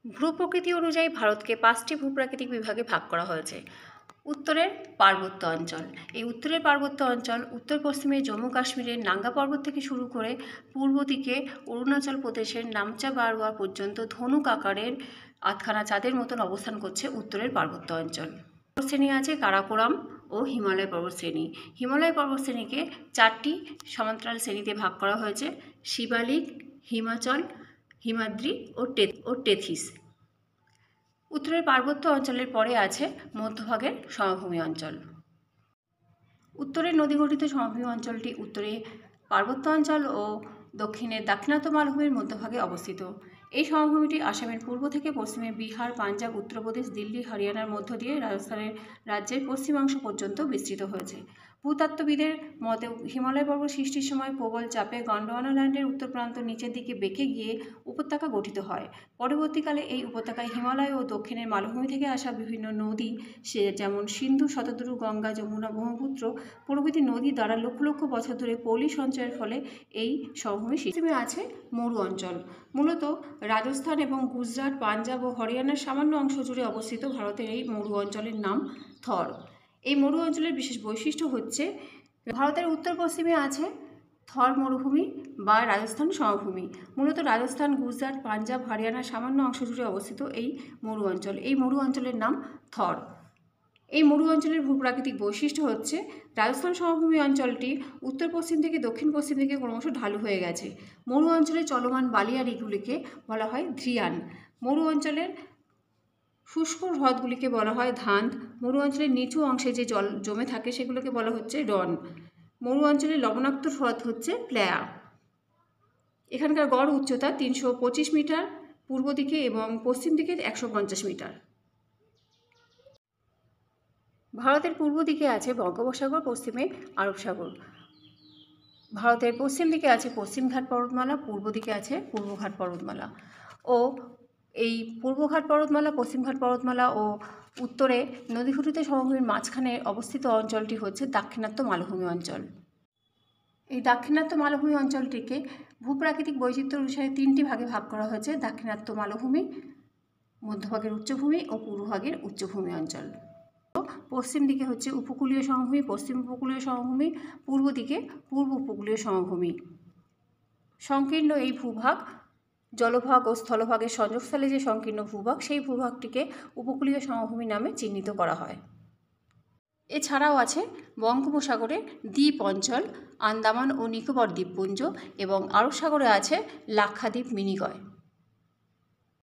ভূপ্রকৃতি অনুযায়ী ভারতকে 5টি ভূপ্রাকৃতিক বিভাগে ভাগ করা হয়েছে। উত্তরের পার্বত্য অঞ্চল। এই উত্তরের পার্বত্য অঞ্চল উত্তর পশ্চিমে জম্মু কাশ্মীরের নাঙ্গা পর্বত থেকে শুরু করে পূর্ব দিকে অরুণাচল প্রদেশের নামচা বারওয়া পর্যন্ত ধনুক আকারের আধখানা চাঁদের মতন অবস্থান করছে উত্তরের পার্বত্য অঞ্চল। পর্বতশ্রেণী আছে কারাকোরাম ও হিমালয় পর্বতশ্রেণী। হিমালয় পর্বতশ্রেণীকে 4টি সমান্তরাল শ্রেণীতে ভাগ করা হয়েছে: শিবালিক, হিমাচল, হিমাদ্রি ও টেথিস। উত্তরের পার্বত্য অঞ্চলের পরে আছে মধ্যভাগের সমভূমি অঞ্চল। উত্তরের নদীগঠিত সমভূমি অঞ্চলটি উত্তরে পার্বত্য অঞ্চল ও দক্ষিণে দাক্ষিণাত্য মালভূমির মধ্যভাগে অবস্থিত। এই সমভূমিটি আসামের পূর্ব থেকে পশ্চিমে বিহার, পাঞ্জাব, উত্তরপ্রদেশ, দিল্লি, হরিয়ানার মধ্য দিয়ে রাজস্থানের রাজ্যের পশ্চিমাংশ পর্যন্ত বিস্তৃত হয়েছে। ভূতত্ত্ববিদের মতে হিমালয় পর্বত সৃষ্টির সময় প্রবল চাপে গন্ডোয়ানা ল্যান্ডের উত্তর প্রান্ত নিচের দিকে বেঁকে গিয়ে উপত্যকা গঠিত হয়। পরবর্তীকালে এই উপত্যকায় হিমালয় ও দক্ষিণের মালভূমি থেকে আসা বিভিন্ন নদী যেমন সিন্ধু, শতদ্রু, গঙ্গা, যমুনা, ব্রহ্মপুত্র প্রভৃতি নদী দ্বারা লক্ষ লক্ষ বছর ধরে পলি সঞ্চয়ের ফলে এই সমভূমি সৃষ্টি আছে। মরু অঞ্চল মূলত রাজস্থান এবং গুজরাট, পাঞ্জাব ও হরিয়ানার সামান্য অংশ জুড়ে অবস্থিত। ভারতের এই মরু অঞ্চলের নাম থর। এই মরু অঞ্চলের বিশেষ বৈশিষ্ট্য হচ্ছে ভারতের উত্তর পশ্চিমে আছে থর মরুভূমি বা রাজস্থান সমভূমি। মূলত রাজস্থান, গুজরাট, পাঞ্জাব, হরিয়ানার সামান্য অংশ জুড়ে অবস্থিত এই মরু অঞ্চল। এই মরু অঞ্চলের নাম থর। এই মরু অঞ্চলের ভূপ্রাকৃতিক বৈশিষ্ট্য হচ্ছে রাজস্থান সমভূমি অঞ্চলটি উত্তর পশ্চিম থেকে দক্ষিণ পশ্চিম দিকে ক্রমশ ঢালু হয়ে গেছে। মরু অঞ্চলে চলমান বালিয়াড়িগুলিকে বলা হয় ধ্রিয়ান। মরু অঞ্চলের শুষ্ক হ্রদগুলিকে বলা হয় ধান্দ। মরু অঞ্চলের নিচু অংশে যে জল জমে থাকে সেগুলোকে বলা হচ্ছে রন। মরু অঞ্চলের লবণাক্ত হ্রদ হচ্ছে প্লেয়া। এখানকার গড় উচ্চতা 325 মিটার পূর্ব দিকে এবং পশ্চিম দিকে 150 মিটার। ভারতের পূর্ব দিকে আছে বঙ্গোপসাগর, পশ্চিমে আরব সাগর। ভারতের পশ্চিম দিকে আছে পশ্চিমঘাট পর্বতমালা, পূর্ব দিকে আছে পূর্বঘাট পর্বতমালা। ও এই পূর্বঘাট পর্বতমালা, পশ্চিমঘাট পর্বতমালা ও উত্তরে নদীগঠিত সমভূমির মাঝখানে অবস্থিত অঞ্চলটি হচ্ছে দাক্ষিণাত্য মালভূমি অঞ্চল। এই দাক্ষিণাত্য মালভূমি অঞ্চলটিকে ভূপ্রাকৃতিক বৈচিত্র্য অনুসারে 3টি ভাগে ভাগ করা হয়েছে: দাক্ষিণাত্য মালভূমি, মধ্যভাগের উচ্চভূমি ও পূর্বভাগের উচ্চভূমি অঞ্চল। পশ্চিম দিকে হচ্ছে উপকূলীয় সমভূমি, পশ্চিম উপকূলীয় সমভূমি, পূর্ব দিকে পূর্ব উপকূলীয় সমভূমি। সংকীর্ণ এই ভূভাগ জলভাগ ও স্থলভাগের সংযোগস্থলে যে সংকীর্ণ ভূভাগ, সেই ভূভাগটিকে উপকূলীয় সমভূমি নামে চিহ্নিত করা হয়। এছাড়াও আছে বঙ্গোপসাগরে দ্বীপ অঞ্চল, আন্দামান ও নিকোবর দ্বীপপুঞ্জ এবং আরব সাগরে আছে লাক্ষাদ্বীপ, মিনিকয়।